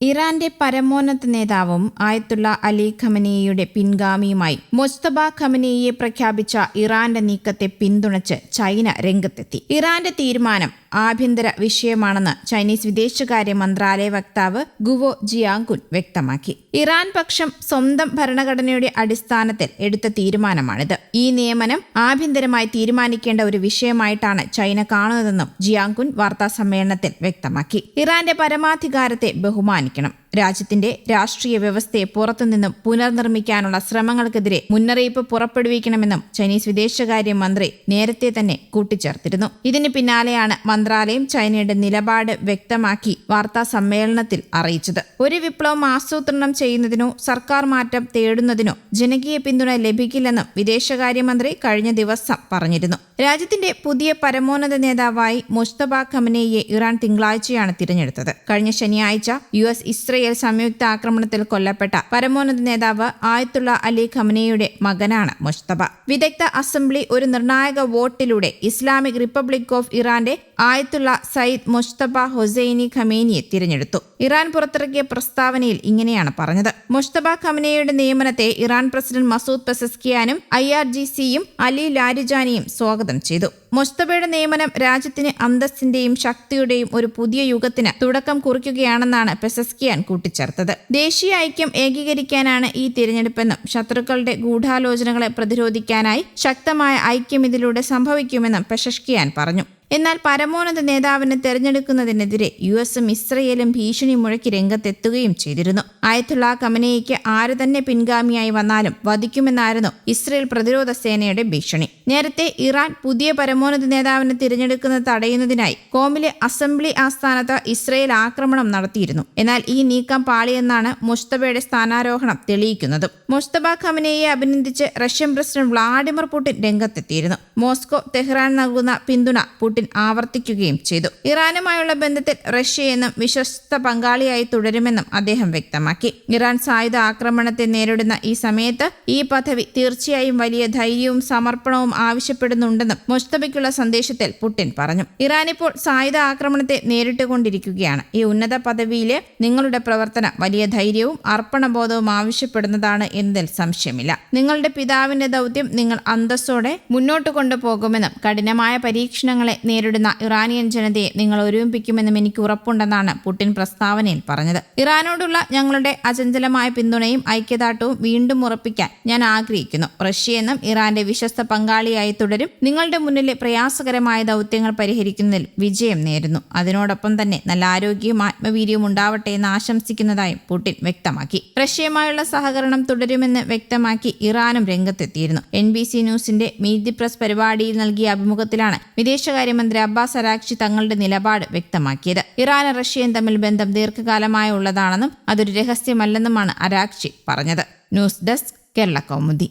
ഇറാന്റെ പരമോന്നത നേതാവും ആയത്തുള്ള അലി ഖമനേയിയുടെ പിൻഗാമിയുമായി മുസ്തബ ഖമനേയിയെ പ്രഖ്യാപിച്ച ഇറാന്റെ നീക്കത്തെ പിന്തുണച്ച് ചൈന രംഗത്തെത്തി. ഇറാന്റെ തീരുമാനം ആഭ്യന്തര വിഷയമാണെന്ന് ചൈനീസ് വിദേശകാര്യ മന്ത്രാലയ വക്താവ് ഗുവോ ജിയാങ്കുൻ വ്യക്തമാക്കി. ഇറാൻ പക്ഷം സ്വന്തം ഭരണഘടനയുടെ അടിസ്ഥാനത്തിൽ എടുത്ത തീരുമാനമാണിത്. ഈ നിയമനം ആഭ്യന്തരമായി തീരുമാനിക്കേണ്ട ഒരു വിഷയമായിട്ടാണ് ചൈന കാണുന്നതെന്നും ജിയാങ്കുൻ വാർത്താസമ്മേളനത്തിൽ വ്യക്തമാക്കി. ഇറാന്റെ പരമാധികാരത്തെ ബഹുമാനിക്കണം. രാജ്യത്തിന്റെ രാഷ്ട്രീയ വ്യവസ്ഥയെ പുറത്തുനിന്നും പുനർനിർമ്മിക്കാനുള്ള ശ്രമങ്ങൾക്കെതിരെ മുന്നറിയിപ്പ് പുറപ്പെടുവിക്കണമെന്നും ചൈനീസ് വിദേശകാര്യ മന്ത്രി നേരത്തെ തന്നെ കൂട്ടിച്ചേർത്തിരുന്നു. ഇതിന് പിന്നാലെയാണ് മന്ത്രാലയം ചൈനയുടെ നിലപാട് വ്യക്തമാക്കി വാർത്താ സമ്മേളനത്തിൽ അറിയിച്ചത്. ഒരു വിപ്ലവം ആസൂത്രണം ചെയ്യുന്നതിനോ സർക്കാർ മാറ്റം തേടുന്നതിനോ ജനകീയ പിന്തുണ ലഭിക്കില്ലെന്നും വിദേശകാര്യമന്ത്രി കഴിഞ്ഞ ദിവസം പറഞ്ഞിരുന്നു. രാജ്യത്തിന്റെ പുതിയ പരമോന്നത നേതാവായി മുസ്തബ ഖമനേയിയെ ഇറാൻ തിങ്കളാഴ്ചയാണ് തിരഞ്ഞെടുത്തത്. കഴിഞ്ഞ ശനിയാഴ്ച ഇസ്രയേൽ സംയുക്ത ആക്രമണത്തിൽ കൊല്ലപ്പെട്ട പരമോന്നത നേതാവ് ആയത്തുള്ള അലി ഖമനേയിയുടെ മകനാണ് മുസ്തബ. വിദഗ്ധ അസംബ്ലി ഒരു നിർണായക വോട്ടിലൂടെ ഇസ്ലാമിക് റിപ്പബ്ലിക് ഓഫ് ഇറാന്റെ ആയത്തുള്ള സയ്യിദ് മുസ്തബ ഹൊസൈനി ഖമേനിയെ തിരഞ്ഞെടുത്തു. ഇറാൻ പുറത്തിറക്കിയ പ്രസ്താവനയിൽ ഇങ്ങനെയാണ് പറഞ്ഞത്. Mojtaba ഖമനേയിയുടെ നിയമനത്തെ Iran president Masoud പെസസ്കിയാനും IRGCയും Ali ലാരിജാനിയും സ്വാഗതം ചെയ്തു. മുസ്തബയുടെ നിയമനം രാജ്യത്തിന് അന്തസ്സിന്റെയും ശക്തിയുടെയും ഒരു പുതിയ യുഗത്തിന് തുടക്കം കുറിക്കുകയാണെന്നാണ് പെസസ്കിയാൻ കൂട്ടിച്ചേർത്തത്. ദേശീയ ഐക്യം ഏകീകരിക്കാനാണ് ഈ തിരഞ്ഞെടുപ്പെന്നും ശത്രുക്കളുടെ ഗൂഢാലോചനകളെ പ്രതിരോധിക്കാനായി ശക്തമായ ഐക്യം ഇതിലൂടെ സംഭവിക്കുമെന്നും പെസസ്കിയാൻ പറഞ്ഞു. എന്നാൽ പരമോന്നത നേതാവിനെ തെരഞ്ഞെടുക്കുന്നതിനെതിരെ US-ഉം ഇസ്രയേലും ഭീഷണി മുഴക്കി രംഗത്തെത്തുകയും ചെയ്തിരുന്നു. ആയത്തുള്ള ഖമനേയിക്ക് ആര് തന്നെ പിൻഗാമിയായി വന്നാലും വധിക്കുമെന്നായിരുന്നു ഇസ്രയേൽ പ്രതിരോധ സേനയുടെ ഭീഷണി. നേരത്തെ ഇറാൻ പുതിയ പരമോന്നത നേതാവിനെ തിരഞ്ഞെടുക്കുന്നത് തടയുന്നതിനായി കോമിലെ അസംബ്ലി ആസ്ഥാനത്ത് ഇസ്രയേൽ ആക്രമണം നടത്തിയിരുന്നു. എന്നാൽ ഈ നീക്കം പാളിയെന്നാണ് മുസ്തബയുടെ സ്ഥാനാരോഹണം തെളിയിക്കുന്നത്. Mojtaba ഖമനേയിയെ അഭിനന്ദിച്ച് Russian president Vladimir Putin രംഗത്തെത്തിയിരുന്നു. മോസ്കോ തെഹ്റാൻ നൽകുന്ന പിന്തുണ പുടിൻ ആവർത്തിക്കുകയും ചെയ്തു. ഇറാനുമായുള്ള ബന്ധത്തിൽ റഷ്യയെന്നും വിശ്വസ്ത പങ്കാളിയായി തുടരുമെന്നും അദ്ദേഹം വ്യക്തമാക്കി. ഇറാൻ സായുധ ആക്രമണത്തെ നേരിടുന്ന ഈ സമയത്ത് ഈ പദവി തീർച്ചയായും വലിയ ധൈര്യവും സമർപ്പണവും ആവശ്യപ്പെടുന്നുണ്ടെന്നും മുസ്തബയ്ക്കുള്ള സന്ദേശത്തിൽ പുടിൻ പറഞ്ഞു. ഇറാൻ ഇപ്പോൾ സായുധ ആക്രമണത്തെ നേരിട്ടുകൊണ്ടിരിക്കുകയാണ്. ഈ ഉന്നത പദവിയിലെ നിങ്ങളുടെ പ്രവർത്തനം വലിയ ധൈര്യവും അർപ്പണബോധവും ആവശ്യപ്പെടുന്നതാണ് എന്നതിൽ സംശയമില്ല. നിങ്ങളുടെ പിതാവിന്റെ ദൗത്യം നിങ്ങൾ അന്തസ്സോടെ മുന്നോട്ട് കൊണ്ടുപോകുമെന്നും കഠിനമായ പരീക്ഷണങ്ങളെ നേരിടുന്ന ഇറാനിയൻ ജനതയെ നിങ്ങൾ ഒരുമിപ്പിക്കുമെന്നും എനിക്ക് ഉറപ്പുണ്ടെന്നാണ് പുടിൻ പ്രസ്താവനയിൽ പറഞ്ഞത്. ഇറാനോടുള്ള ഞങ്ങളുടെ അചഞ്ചലമായ പിന്തുണയും ഐക്യദാർഢ്യവും വീണ്ടും ഉറപ്പിക്കാൻ ഞാൻ ആഗ്രഹിക്കുന്നു. റഷ്യയെന്നും ഇറാന്റെ വിശ്വസ്ത പങ്കാളിയായി തുടരും. നിങ്ങളുടെ മുന്നിലെ പ്രയാസകരമായ ദൗത്യങ്ങൾ പരിഹരിക്കുന്നതിൽ വിജയം നേരുന്നു. അതിനോടൊപ്പം തന്നെ നല്ല ആരോഗ്യവും ആത്മവീര്യവും ഉണ്ടാവട്ടെ എന്ന് ആശംസിക്കുന്നതായും പുടിൻ വ്യക്തമാക്കി. റഷ്യയുമായുള്ള സഹകരണം തുടരുമെന്ന് വ്യക്തമാക്കി ഇറാനും രംഗത്തെത്തിയിരുന്നു. NBC ന്യൂസിന്റെ മീറ്റ് ദി പ്രസ് പരിപാടിയിൽ നൽകിയ അഭിമുഖത്തിലാണ് വിദേശകാര്യമന്ത്രി അബ്ബാസ് അരാഗ്ചി തങ്ങളുടെ നിലപാട് വ്യക്തമാക്കിയത്. ഇറാനും റഷ്യയും തമ്മിൽ ബന്ധം ദീർഘകാലമായി ഉള്ളതാണെന്നും അതൊരു രഹസ്യമല്ലെന്നുമാണ് അരാഗ്ചി പറഞ്ഞത്. News desk Kerala Kaumudi.